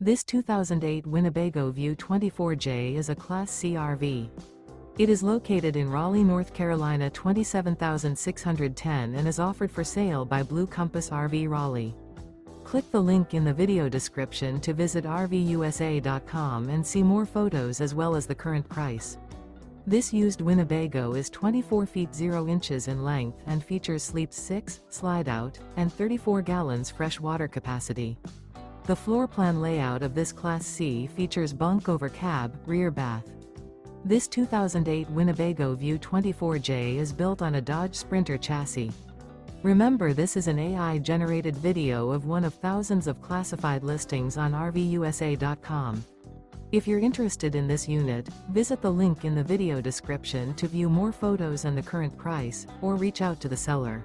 This 2008 Winnebago View 24J is a Class C RV. It is located in Raleigh, North Carolina 27610 and is offered for sale by Blue Compass RV Raleigh. Click the link in the video description to visit RVUSA.com and see more photos as well as the current price. This used Winnebago is 24 feet 0 inches in length and features sleeps 6, slide-out, and 34 gallons fresh water capacity. The floor plan layout of this Class C features bunk over cab, rear bath. This 2008 Winnebago View 24J is built on a Dodge Sprinter chassis. Remember, this is an AI-generated video of one of thousands of classified listings on RVUSA.com. If you're interested in this unit, visit the link in the video description to view more photos and the current price, or reach out to the seller.